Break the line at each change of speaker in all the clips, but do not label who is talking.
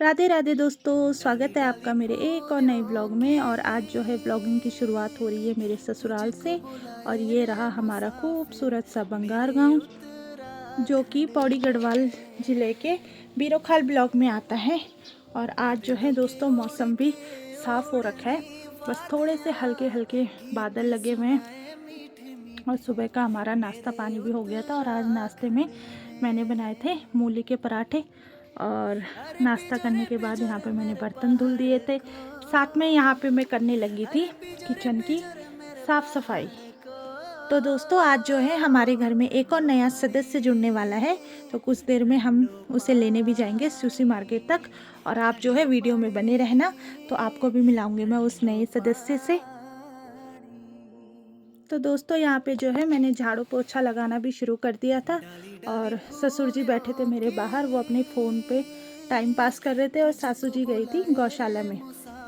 राधे राधे दोस्तों, स्वागत है आपका मेरे एक और नए ब्लॉग में। और आज जो है ब्लॉगिंग की शुरुआत हो रही है मेरे ससुराल से। और ये रहा हमारा खूबसूरत सा बंगार गांव, जो कि पौड़ी गढ़वाल ज़िले के बीरोखाल ब्लॉक में आता है। और आज जो है दोस्तों मौसम भी साफ़ हो रखा है, बस थोड़े से हल्के हल्के बादल लगे हुए हैं। और सुबह का हमारा नाश्ता पानी भी हो गया था। और आज नाश्ते में मैंने बनाए थे मूली के पराठे। और नाश्ता करने के बाद यहाँ पे मैंने बर्तन धुल दिए थे। साथ में यहाँ पे मैं करने लगी थी किचन की साफ़ सफाई। तो दोस्तों आज जो है हमारे घर में एक और नया सदस्य जुड़ने वाला है, तो कुछ देर में हम उसे लेने भी जाएंगे सुशी मार्केट तक। और आप जो है वीडियो में बने रहना, तो आपको भी मिलाऊंगी मैं उस नए सदस्य से। तो दोस्तों यहाँ पे जो है मैंने झाड़ू पोछा लगाना भी शुरू कर दिया था। और ससुर जी बैठे थे मेरे बाहर, वो अपने फ़ोन पे टाइम पास कर रहे थे। और सासू जी गई थी गौशाला में,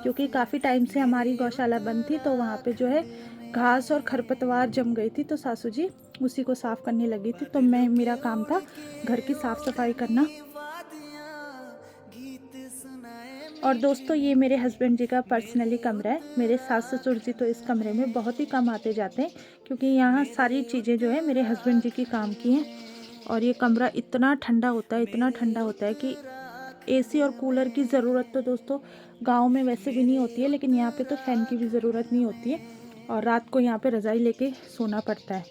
क्योंकि काफ़ी टाइम से हमारी गौशाला बंद थी, तो वहाँ पे जो है घास और खरपतवार जम गई थी, तो सासू जी उसी को साफ़ करने लगी थी। तो मेरा काम था घर की साफ़ सफाई करना। और दोस्तों ये मेरे हस्बैंड जी का पर्सनली कमरा है। मेरे सास ससुर जी तो इस कमरे में बहुत ही कम आते जाते हैं, क्योंकि यहाँ सारी चीज़ें जो है मेरे हस्बैंड जी की काम की हैं। और ये कमरा इतना ठंडा होता है, इतना ठंडा होता है कि एसी और कूलर की ज़रूरत तो दोस्तों गांव में वैसे भी नहीं होती है, लेकिन यहाँ पे तो फ़ैन की भी ज़रूरत नहीं होती है। और रात को यहाँ पे रज़ाई लेके सोना पड़ता है।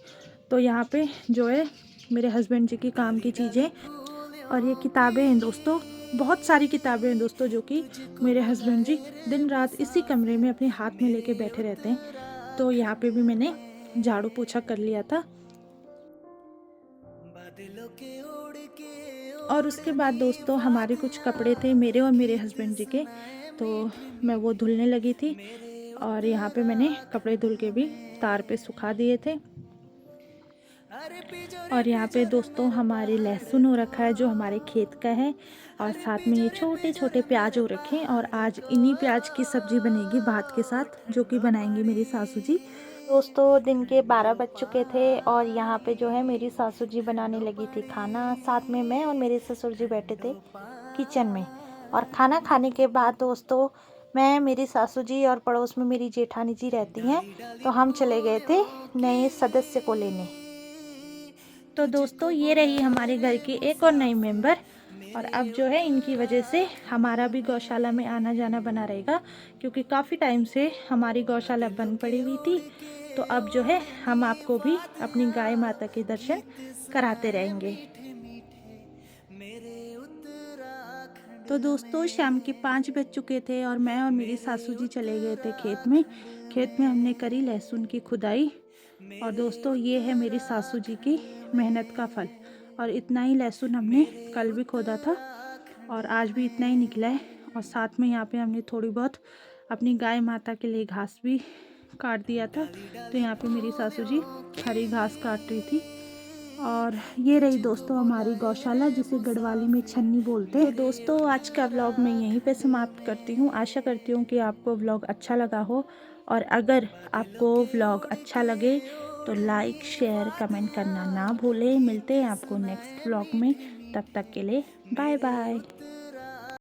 तो यहाँ पे जो है मेरे हस्बैंड जी की काम की चीज़ें। और ये किताबें हैं दोस्तों, बहुत सारी किताबें हैं दोस्तों, जो कि मेरे हस्बैंड जी दिन रात इसी कमरे में अपने हाथ में लेके बैठे रहते हैं। तो यहाँ पे भी मैंने झाड़ू पोछा कर लिया था। और उसके बाद दोस्तों हमारे कुछ कपड़े थे मेरे और मेरे हस्बैंड जी के, तो मैं वो धुलने लगी थी। और यहाँ पे मैंने कपड़े धुल के भी तार पे सुखा दिए थे। और यहाँ पे दोस्तों हमारे लहसुन हो रखा है, जो हमारे खेत का है। और साथ में ये छोटे छोटे प्याज हो रखे हैं। और आज इन्हीं प्याज की सब्ज़ी बनेगी भात के साथ, जो कि बनाएंगी मेरी सासू जी। दोस्तों दिन के 12 बज चुके थे, और यहाँ पे जो है मेरी सासू जी बनाने लगी थी खाना। साथ में मैं और मेरे ससुर जी बैठे थे किचन में। और खाना खाने के बाद दोस्तों मैं, मेरी सासू जी और पड़ोस में मेरी जेठानी जी रहती हैं, तो हम चले गए थे नए सदस्य को लेने। तो दोस्तों ये रही हमारे घर की एक और नई मेंबर। और अब जो है इनकी वजह से हमारा भी गौशाला में आना जाना बना रहेगा, क्योंकि काफ़ी टाइम से हमारी गौशाला बंद पड़ी हुई थी। तो अब जो है हम आपको भी अपनी गाय माता के दर्शन कराते रहेंगे। तो दोस्तों शाम के 5 बज चुके थे, और मैं और मेरी सासू जी चले गए थे खेत में। खेत में हमने करी लहसुन की खुदाई। और दोस्तों ये है मेरी सासू जी की मेहनत का फल। और इतना ही लहसुन हमने कल भी खोदा था, और आज भी इतना ही निकला है। और साथ में यहाँ पे हमने थोड़ी बहुत अपनी गाय माता के लिए घास भी काट दिया था। तो यहाँ पे मेरी सासू जी हरी घास काट रही थी। और ये रही दोस्तों हमारी गौशाला, जिसे गढ़वाली में छन्नी बोलते हैं। तो दोस्तों आज का व्लॉग मैं यहीं पे समाप्त करती हूँ। आशा करती हूँ कि आपको व्लॉग अच्छा लगा हो। और अगर आपको व्लॉग अच्छा लगे तो लाइक शेयर कमेंट करना ना भूलें। मिलते हैं आपको नेक्स्ट व्लॉग में, तब तक के लिए बाय बाय।